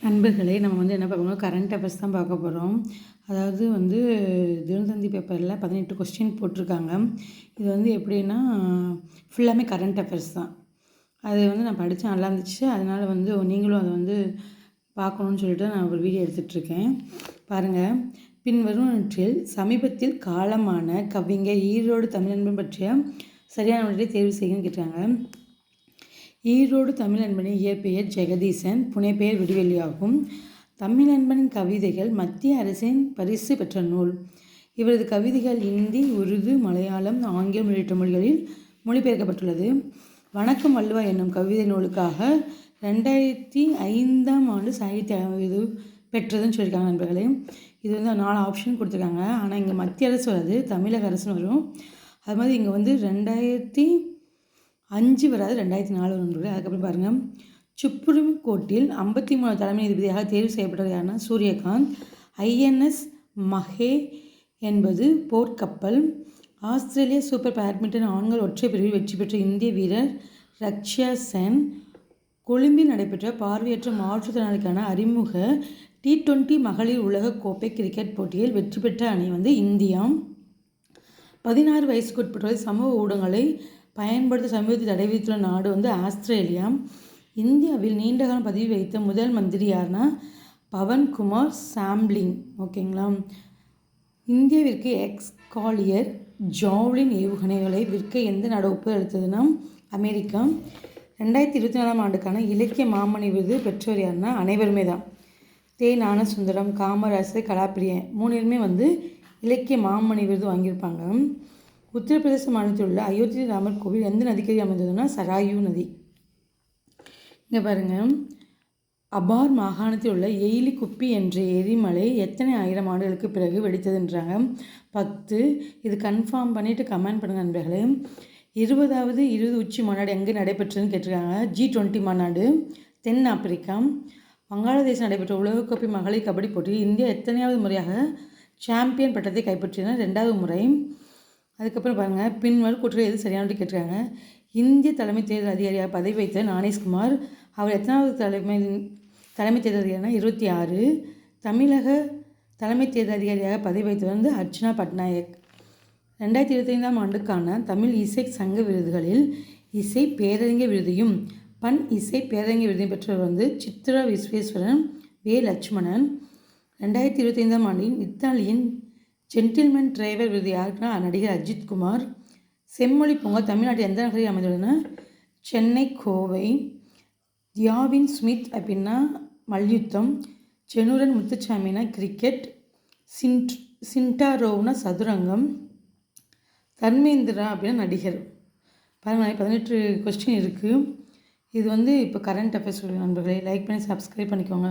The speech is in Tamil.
நண்பர்களே, நம்ம வந்து என்ன பார்க்க போறோம், கரண்ட் அஃபேர்ஸ் தான் பார்க்க போகிறோம். அதாவது வந்து தினத்தந்தி பேப்பரில் 18 கொஸ்டின் போட்டிருக்காங்க. இது வந்து எப்படின்னா ஃபுல்லாமே கரண்ட் அஃபேர்ஸ் தான். அது வந்து நான் படித்தேன், நல்லா இருந்துச்சு. அதனால் வந்து நீங்களும் அதை வந்து பார்க்கணுன்னு சொல்லிட்டு நான் ஒரு வீடியோ எடுத்துகிட்ருக்கேன். பாருங்கள், பின்வருவனவற்றில் சமீபத்தில் காலமான கவிஞர் ஈரோடு தமிழன்பன் பற்றிய சரியான ஒன்றை தேர்வு செய்யணும்னு கேட்டாங்க. ஈரோடு தமிழன்பனின் இயற்பெயர் ஜெகதீசன், புனைப்பெயர் விடிவெள்ளி ஆகும். தமிழன்பனின் கவிதைகள் மத்திய அரசின் பரிசு பெற்ற நூல். இவரது கவிதைகள் இந்தி, உருது, மலையாளம், ஆங்கிலம் உள்ளிட்ட மொழிகளில் மொழிபெயர்க்கப்பட்டுள்ளது. வணக்கம் வள்ளுவா என்னும் கவிதை நூலுக்காக 2005 சாகித்ய இது பெற்றதுன்னு சொல்லியிருக்காங்க நண்பர்களே. இது வந்து 4 ஆப்ஷன் கொடுத்துருக்காங்க. ஆனால் இங்கே மத்திய அரசு வருது, தமிழக அரசுன்னு வரும். அது மாதிரி இங்கே வந்து 2005 வராது, 2004 வரும். அதுக்கப்புறம் பாருங்கள், சுப்ரீம் கோர்ட்டில் 53 தலைமை நீதிபதியாக தேர்வு செய்யப்பட்டது யாருன்னா சூரியகாந்த். ஐஎன்எஸ் மஹே என்பது போர்க்கப்பல். ஆஸ்திரேலிய சூப்பர் பேட்மிண்டன் ஆண்கள் ஒற்றை பிரிவில் வெற்றி பெற்ற இந்திய வீரர் ரக்ஷயா சென். கொழும்பில் நடைபெற்ற பார்வையற்ற மாற்றுத்திறனாளிக்கான அறிமுக T20 மகளிர் உலக கோப்பை கிரிக்கெட் போட்டியில் வெற்றி பெற்ற அணி வந்து இந்தியா. 16 வயசுக்கு உட்பட்டவரை சமூக ஊடகங்களை பயன்படுத்த சமீபத்தில் தடை விதித்துள்ள நாடு வந்து ஆஸ்திரேலியா. இந்தியாவில் நீண்டகாலம் பதவி வைத்த முதல் மந்திரி யாருன்னா பவன்குமார் சாம்லிங். ஓகேங்களா. இந்தியாவிற்கு எக்ஸ்காலியர் ஜாவ்லின் ஏவுகணைகளை விற்க எந்த நாடு ஒப்புதல் அளித்ததுன்னா அமெரிக்கா. 2024 ஆண்டுக்கான இலக்கிய மாமணி விருது பெற்றவர் யாருன்னா அனைவருமே தான். ஞானசுந்தரம், காமராசர், கலாப்பிரியன் 3 பேருமே வந்து இலக்கிய மாமணி விருது வாங்கியிருப்பாங்க. உத்தரப்பிரதேச மாநிலத்தில் உள்ள அயோத்தி ராமர் கோவில் எந்த நதிக்கரை அமைந்ததுன்னா சராயு நதி. இங்கே பாருங்கள், அபார் மாகாணத்தில் உள்ள எயிலி குப்பி என்ற எரிமலை எத்தனை ஆயிரம் ஆண்டுகளுக்கு பிறகு வெடித்ததுன்றாங்க. 10. இது கன்ஃபார்ம் பண்ணிவிட்டு கமெண்ட் பண்ணுங்க நண்பர்களே. 20வது உச்சி மாநாடு எங்கே நடைபெற்றதுன்னு கேட்டிருக்காங்க. G20 மாநாடு, தென் ஆப்பிரிக்கா. வங்காளதேசம் நடைபெற்ற உலகக்கோப்பை மகளிர் கபடி போட்டியில் இந்தியா எத்தனையாவது முறையாக சாம்பியன் பட்டத்தை கைப்பற்றினா 2வது முறை. அதுக்கப்புறம் பாருங்கள், பின்வரும் கூற்றுகள் எது சரியானது கேட்டிருக்காங்க. இந்திய தலைமை தேர்தல் அதிகாரியாக பதவி வைத்த ஞானேஷ்குமார். அவர் எத்தனாவது தலைமை தேர்தல் அதிகாரினா 26. தமிழக தலைமை தேர்தல் அதிகாரியாக பதவி வைத்தவர் வந்து அர்ச்சனா பட்நாயக். 2025 ஆண்டுக்கான தமிழ் இசை சங்க விருதுகளில் இசை பேரறிஞர் விருதையும் பண் இசை பேரறிஞர் விருதையும் பெற்றவர் வந்து சித்ரா விஸ்வேஸ்வரன், வே லட்சுமணன். 2025 ஆண்டின் இத்தாலியின் ஜென்டில்மேன் டிரைவர் விருது யாருக்குன்னா நடிகர் அஜித்குமார். செம்மொழி பூங்கா தமிழ்நாட்டில் எந்த நகரில் அமைந்துள்ளதுன்னா சென்னை, கோவை. தியாவின் ஸ்மித் அப்படின்னா மல்யுத்தம். செனுரன் முத்துச்சாமினா கிரிக்கெட். சிண்டாரோவ்னா சதுரங்கம். தர்மேந்திரா அப்படின்னா நடிகர். பாருங்கள், 18 கொஸ்டின் இருக்குது. இது வந்து இப்போ கரண்ட் அஃபேர்ஸ் நண்பர்களே. லைக் பண்ணி சப்ஸ்கிரைப் பண்ணிக்கோங்க.